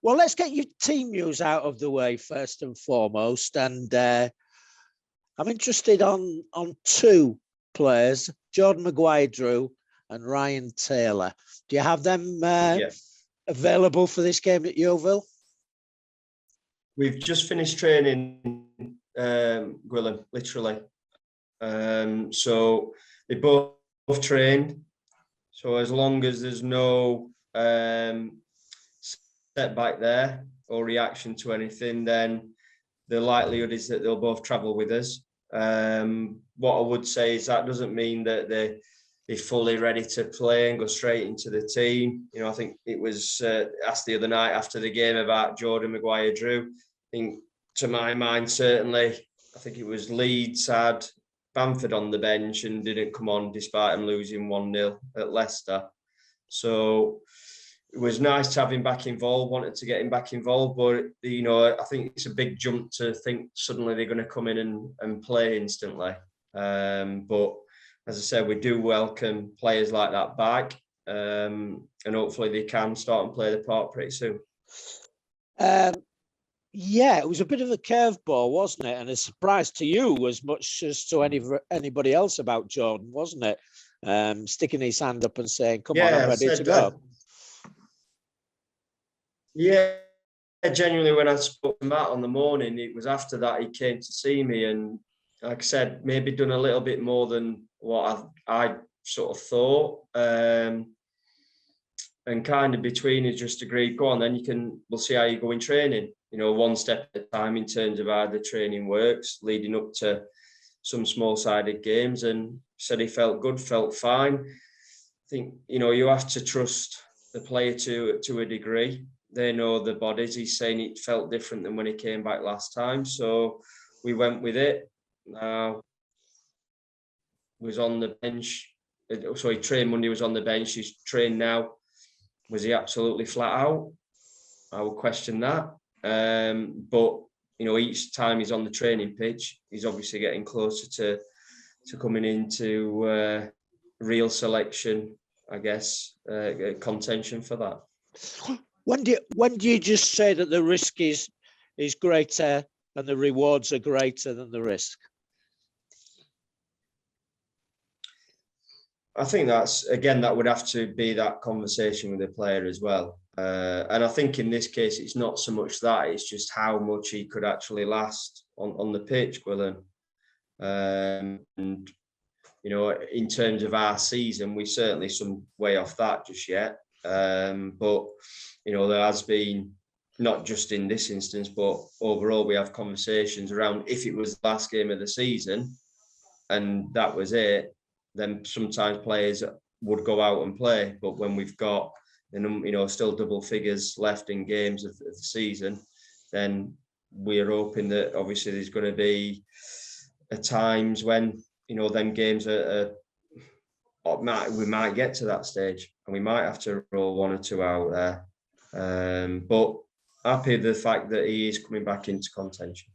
Well, let's get your team news out of the way first and foremost. And I'm interested on two players, Jordan Maguire-Drew and Ryan Taylor. Do you have them available for this game at Yeovil? We've just finished training, Gwilym, literally. So they both trained. So as long as there's no setback there or reaction to anything, then the likelihood is that they'll both travel with us. What I would say is that doesn't mean that they're fully ready to play and go straight into the team. You know, I think it was asked the other night after the game about Jordan Maguire-Drew. I think, to my mind, certainly, I think it was Leeds had Bamford on the bench and didn't come on despite him losing 1-0 at Leicester. So it was nice to have him back involved, wanted to get him back involved, but, you know, I think it's a big jump to think suddenly they're going to come in and play instantly. But as I said, we do welcome players like that back, and hopefully they can start and play the part pretty soon. Yeah, it was a bit of a curveball, wasn't it? And a surprise to you as much as to anybody else about Jordan, wasn't it? Sticking his hand up and saying, come on, I'm ready to go. Yeah, genuinely, when I spoke to Matt on the morning, it was after that he came to see me, and like I said, maybe done a little bit more than what I sort of thought. And kind of between us just agreed, go on, then we'll see how you go in training. You know, one step at a time in terms of how the training works, leading up to some small-sided games, and said he felt good, felt fine. I think, you know, you have to trust the player to a degree. They know the bodies. He's saying it felt different than when he came back last time. So we went with it. Was on the bench. So he trained Monday, was on the bench. He's trained now. Was he absolutely flat out? I would question that. But, you know, each time he's on the training pitch, he's obviously getting closer to coming into real selection, I guess, contention for that. When do you just say that the risk is greater and the rewards are greater than the risk? I think that would have to be that conversation with the player as well. And I think in this case, it's not so much that, it's just how much he could actually last on the pitch, Gwilym. And, you know, in terms of our season, we're certainly some way off that just yet. But, you know, there has been, not just in this instance, but overall, we have conversations around if it was the last game of the season and that was it, then sometimes players would go out and play. But when we've got, you know, still double figures left in games of the season, then we're hoping that obviously there's going to be times when, you know, them games we might get to that stage and we might have to roll one or two out there. But happy with the fact that he is coming back into contention.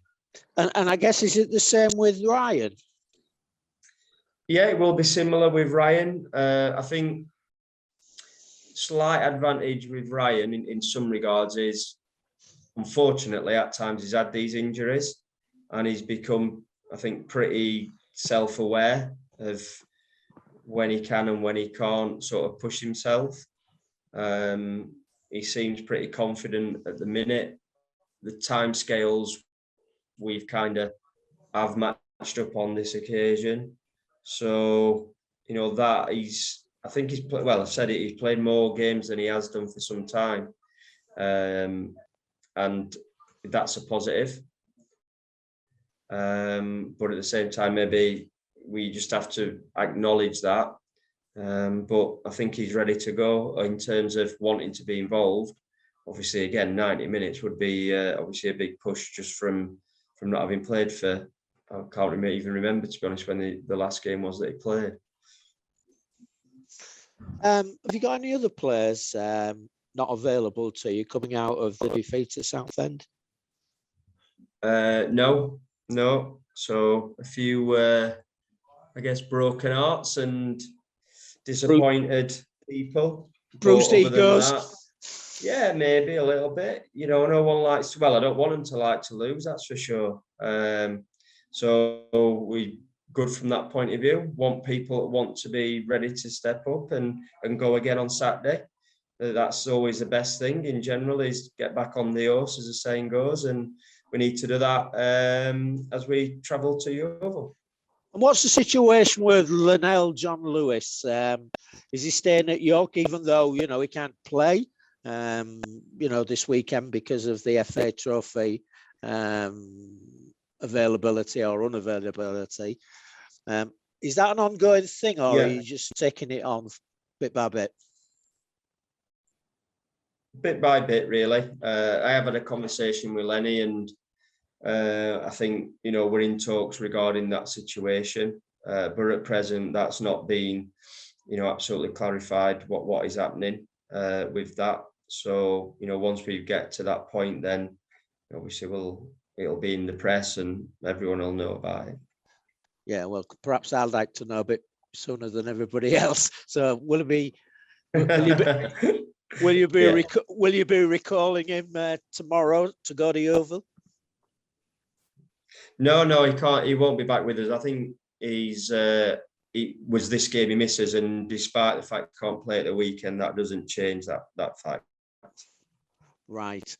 And I guess, is it the same with Ryan? Yeah, it will be similar with Ryan. I think slight advantage with Ryan in some regards is, unfortunately, at times he's had these injuries and he's become, I think, pretty self-aware of when he can and when he can't sort of push himself. He seems pretty confident at the minute. The timescales we've kind of have matched up on this occasion. So, you know, that I think he's played, well, I said it, he's played more games than he has done for some time. And that's a positive. But at the same time, maybe we just have to acknowledge that. But I think he's ready to go in terms of wanting to be involved. Obviously, again, 90 minutes would be obviously a big push just from not having played for, I can't even remember, to be honest, when the last game was that he played. Have you got any other players not available to you coming out of the defeat at Southend? No. So a few, I guess, broken hearts and disappointed people. Bruised egos. Yeah, maybe a little bit. You know, no one likes. Well, I don't want them to like to lose. That's for sure. So we good from that point of view. Want people that want to be ready to step up and go again on Saturday. That's always the best thing in general, is get back on the horse, as the saying goes, and we need to do that as we travel to Yeovil. And what's the situation with Linnell John Lewis? Is he staying at York, even though, you know, he can't play, you know, this weekend because of the FA Trophy availability or unavailability? Is that an ongoing thing, or are you just taking it on bit by bit? Bit by bit, really. I have had a conversation with Lenny, and I think, you know, we're in talks regarding that situation, but at present that's not been, you know, absolutely clarified what is happening with that. So, you know, once we get to that point, then obviously it'll be in the press and everyone will know about it. Yeah, well, perhaps I'd like to know a bit sooner than everybody else. So will you be will you be recalling him tomorrow to go to Yeovil? No, he can't. He won't be back with us. I think it was this game he misses, and despite the fact he can't play at the weekend, that doesn't change that fact. Right.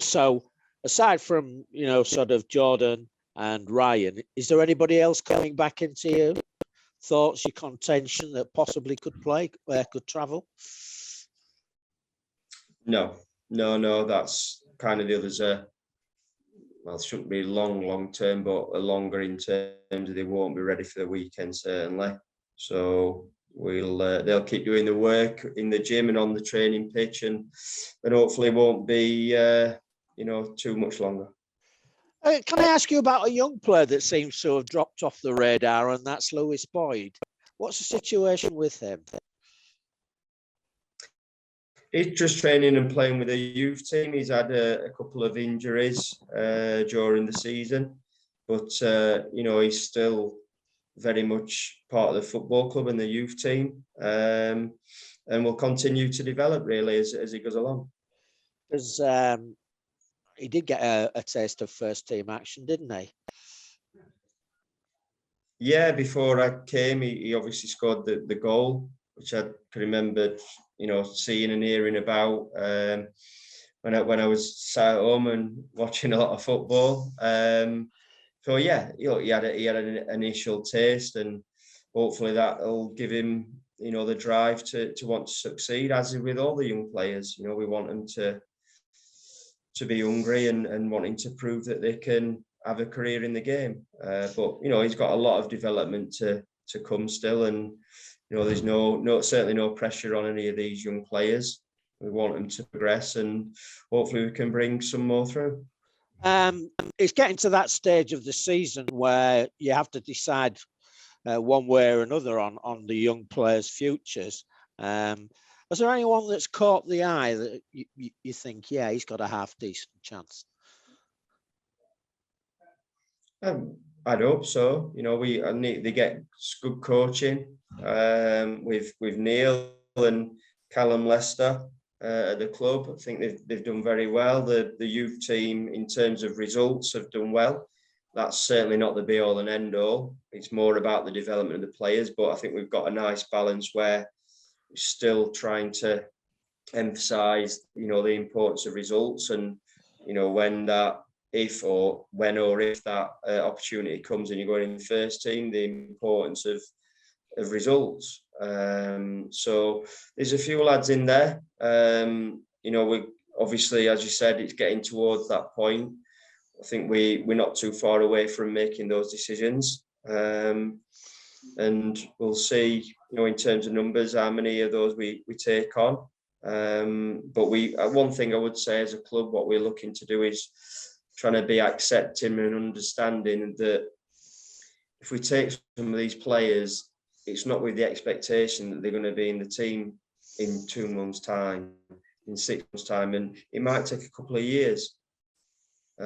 So aside from, you know, sort of Jordan and Ryan, is there anybody else coming back into your thoughts, your contention that possibly could play, could travel? No. That's kind of the others. Well, it shouldn't be long term, but a longer in terms of they won't be ready for the weekend certainly. So they'll keep doing the work in the gym and on the training pitch, and hopefully won't be you know, too much longer. Can I ask you about a young player that seems to have dropped off the radar, and that's Lewis Boyd? What's the situation with him? He's just training and playing with a youth team. He's had a couple of injuries during the season, but you know, he's still very much part of the football club and the youth team, and will continue to develop really as he goes along. Because he did get a taste of first team action, didn't he? Yeah, before I came, he obviously scored the goal, which I can remember, you know, seeing and hearing about when I was sat at home and watching a lot of football. So yeah, you know, he had an initial taste, and hopefully that'll give him, you know, the drive to want to succeed, as with all the young players. You know, we want them to be hungry and wanting to prove that they can have a career in the game. But you know, he's got a lot of development to come still, and you know, there's certainly no pressure on any of these young players. We want them to progress, and hopefully we can bring some more through. It's getting to that stage of the season where you have to decide one way or another on the young players' futures. Is there anyone that's caught the eye that you think, yeah, he's got a half decent chance? I'd hope so. You know, they get good coaching with Neil and Callum Lester at the club. I think they've done very well. The youth team, in terms of results, have done well. That's certainly not the be all and end all. It's more about the development of the players. But I think we've got a nice balance where we're still trying to emphasise, you know, the importance of results, and you know, if that opportunity comes and you're going in the first team, the importance of results. So there's a few lads in there. You know, we obviously, as you said, it's getting towards that point. I think we're not too far away from making those decisions. And we'll see, you know, in terms of numbers, how many of those we take on. But one thing I would say as a club, what we're looking to do is trying to be accepting and understanding that if we take some of these players, it's not with the expectation that they're going to be in the team in 2 months' time, in 6 months' time, and it might take a couple of years. You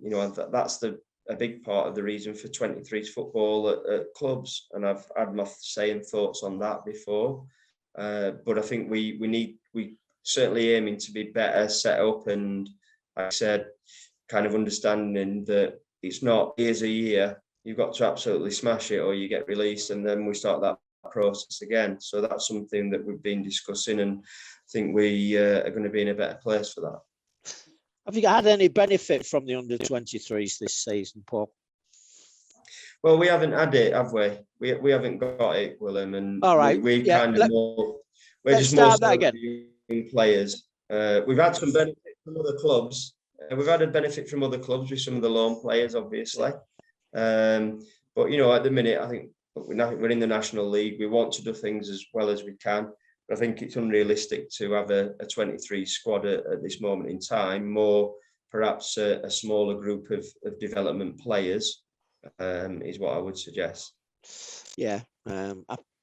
know, that's a big part of the reason for 23s football at clubs, and I've had my say and thoughts on that before. But I think we certainly aiming to be better set up, and like I said, kind of understanding that it's not here's a year, you've got to absolutely smash it or you get released, and then we start that process again. So that's something that we've been discussing, and I think we are going to be in a better place for that. Have you had any benefit from the under-23s this season, Paul? Well, we haven't had it, have we? We haven't got it, Willem, and all right, we kind of we're just more young players. We've had some benefit from other clubs. We've had a benefit from other clubs with some of the loan players, obviously. But you know, at the minute, I think we're in the National League. We want to do things as well as we can. But I think it's unrealistic to have a 23 squad at this moment in time. More perhaps a smaller group of development players is what I would suggest. Yeah, I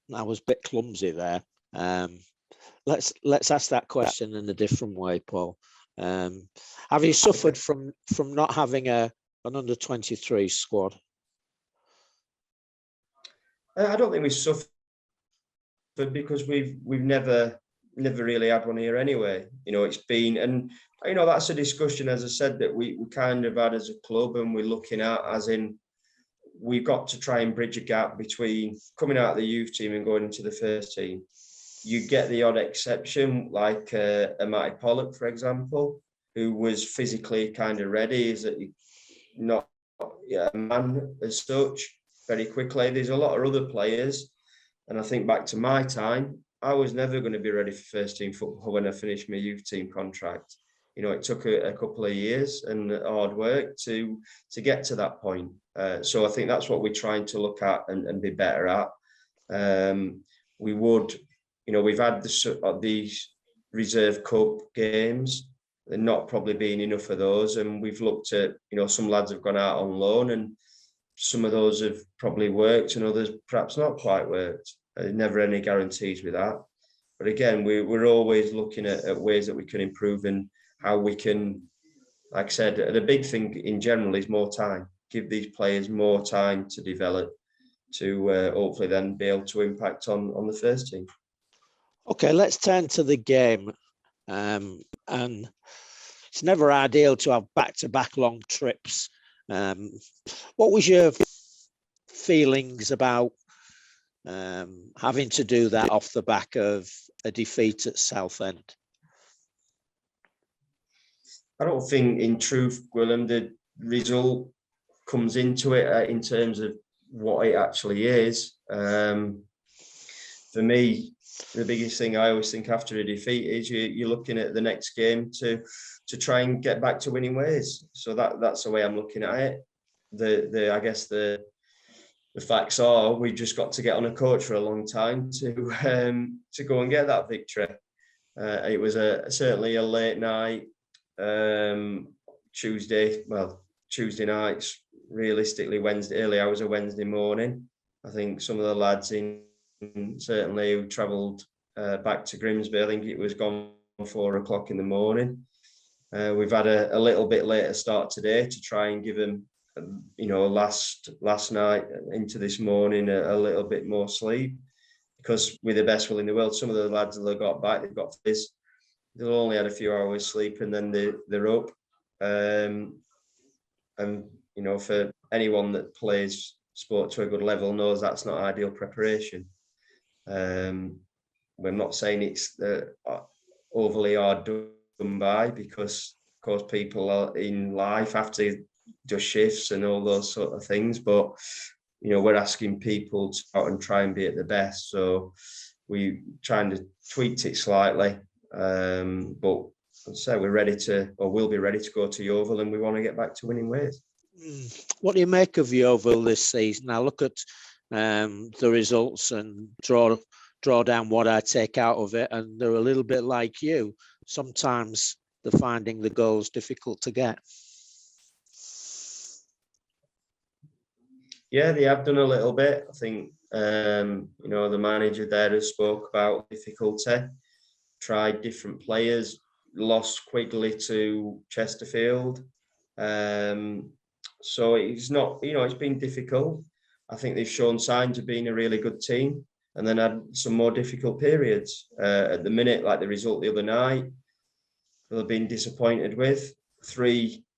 was a bit clumsy there. Let's ask that question in a different way, Paul. Have you suffered from not having an under-23 squad? I don't think we suffered because we've never really had one here anyway. You know, it's been, and you know, that's a discussion, as I said, that we kind of had as a club, and we're looking at as in we've got to try and bridge a gap between coming out of the youth team and going into the first team. You get the odd exception, like a Matty Pollock, for example, who was physically kind of ready, is that not a man as such very quickly. There's a lot of other players, and I think back to my time, I was never going to be ready for first team football when I finished my youth team contract. You know, it took a couple of years and hard work to get to that point. So I think that's what we're trying to look at and be better at. We would, you know, we've had these reserve cup games, and not probably being enough of those. And we've looked at, you know, some lads have gone out on loan, and some of those have probably worked, and others perhaps not quite worked. Never any guarantees with that. But again, we're always looking at ways that we can improve and how we can, like I said, the big thing in general is more time. Give these players more time to develop, to hopefully then be able to impact on the first team. Okay, let's turn to the game. And it's never ideal to have back-to-back long trips. What was your feelings about having to do that off the back of a defeat at Southend? I don't think, in truth, Willem, the result comes into it in terms of what it actually is. For me, the biggest thing I always think after a defeat is you're looking at the next game to try and get back to winning ways. So that's the way I'm looking at it. I guess the facts are we've just got to get on a coach for a long time to go and get that victory. It was certainly a late night. Tuesday nights, realistically early hours of Wednesday morning. I think some of the lads certainly who travelled back to Grimsby, I think it was gone 4 o'clock in the morning. We've had a little bit later start today to try and give them, you know, last night into this morning a little bit more sleep, because with the best will in the world, some of the lads that have got back, they've got this. They'll only had a few hours sleep and then they're up. And, you know, for anyone that plays sport to a good level knows that's not ideal preparation. We're not saying it's overly hard done by, because, of course, people are in life have to do shifts and all those sort of things. But, you know, we're asking people to go out and try and be at the best. So we trying to tweak it slightly. But I'd say we're ready to, or we'll be ready to go to Yeovil, and we want to get back to winning ways. What do you make of Yeovil this season? I look at the results and draw down what I take out of it, and they're a little bit like you. Sometimes they're finding the goals difficult to get. Yeah, they have done a little bit. I think, you know, the manager there has spoke about difficulty. Tried different players, lost Quigley to Chesterfield. So it's not, you know, it's been difficult. I think they've shown signs of being a really good team. and then had some more difficult periods. At the minute, like the result the other night, they'll have been disappointed with.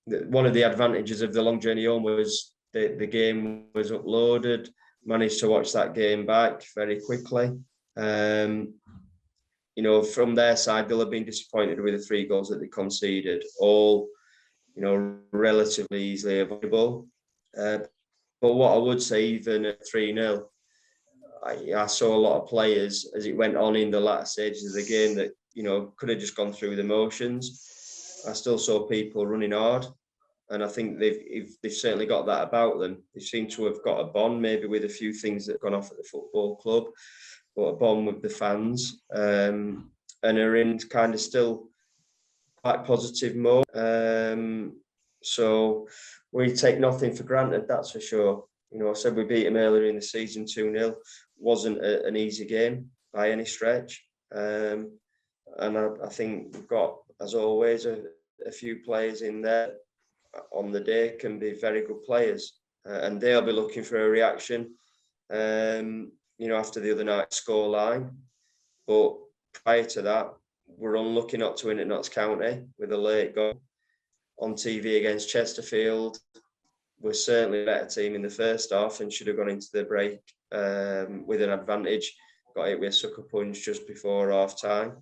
One of the advantages of the long journey home was the game was uploaded. Managed to watch that game back very quickly. You know, from their side, they'll have been disappointed with the 3 goals that they conceded, all, you know, relatively easily avoidable. But what I would say, even at 3-0, I saw a lot of players as it went on in the latter stages of the game that, you know, could have just gone through the motions. I still saw people running hard, and I think they've certainly got that about them. They seem to have got a bond, maybe with a few things that have gone off at the football club, but a bond with the fans, and are in kind of still quite positive mode. So we take nothing for granted, that's for sure. You know, I said we beat them earlier in the season 2-0. Wasn't an easy game by any stretch. And I think we've got, as always, a few players in there on the day can be very good players. And they'll be looking for a reaction, you know, after the other night's scoreline. But prior to that, we're unlucky not to win at Notts County with a late goal on TV against Chesterfield. We're certainly a better team in the first half and should have gone into the break with an advantage. Got hit with a sucker punch just before half time.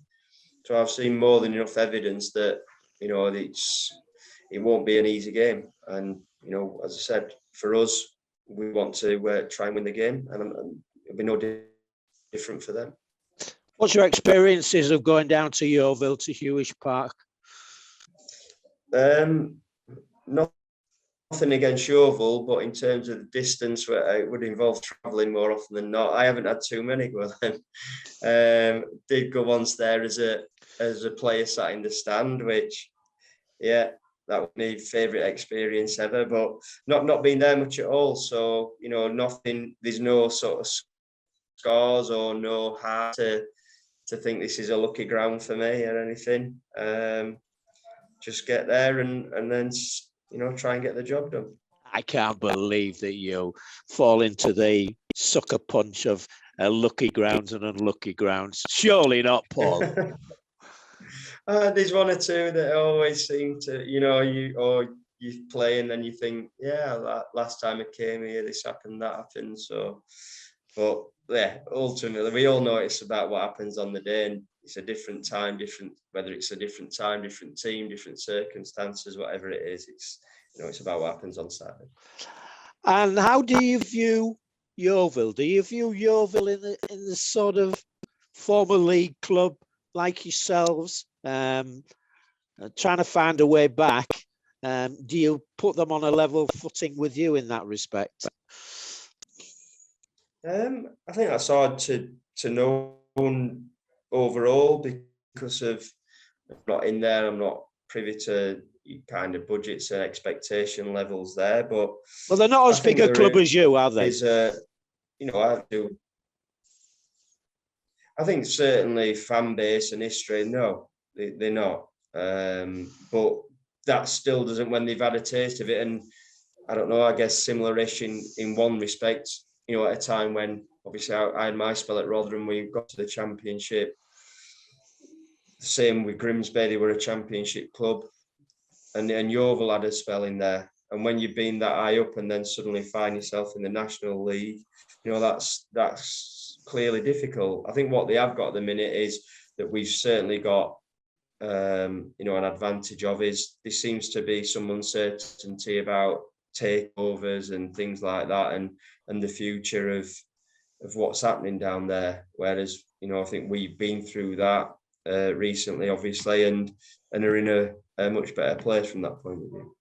So I've seen more than enough evidence that, you know, it won't be an easy game. And, you know, as I said, for us, we want to try and win the game, and it'll be no different for them. What's your experiences of going down to Yeovil, to Hewish Park? Nothing against Yeovil, but in terms of the distance, it would involve travelling more often than not. I haven't had too many go then. Did go once there as a player sat in the stand, which, yeah, that was my favourite experience ever. But not been there much at all. So, you know, nothing. There's no sort of scars or no heart to think this is a lucky ground for me or anything. Just get there and then, you know, try and get the job done. I can't believe that you fall into the sucker punch of lucky grounds and unlucky grounds. Surely not, Paul. There's one or two that always seem to, you know, you play and then you think, yeah, last time I came here, this happened, that happened. So, but yeah, ultimately, we all know it's about what happens on the day, and it's a different time, whether it's a different time, different team, different circumstances, whatever it is. It's, you know, it's about what happens on Saturday. And how do you view Yeovil? Do you view Yeovil in the sort of former league club like yourselves, trying to find a way back? Do you put them on a level footing with you in that respect? I think that's hard to know overall because of I'm not in there. I'm not privy to kind of budgets and expectation levels there. But well, they're not as big a club as you, are they? You know, I think certainly fan base and history. No, they're not. But that still doesn't, when they've had a taste of it, and I don't know. I guess similar-ish in one respect. You know, at a time when obviously I had my spell at Rotherham, we got to the Championship. Same with Grimsby, they were a Championship club, and Yeovil had a spell in there. And when you've been that high up and then suddenly find yourself in the National League, you know, that's clearly difficult. I think what they have got at the minute is that we've certainly got, you know, an advantage of is there seems to be some uncertainty about takeovers and things like that, and the future of what's happening down there. Whereas, you know, I think we've been through that recently, obviously, and are in a much better place from that point of view.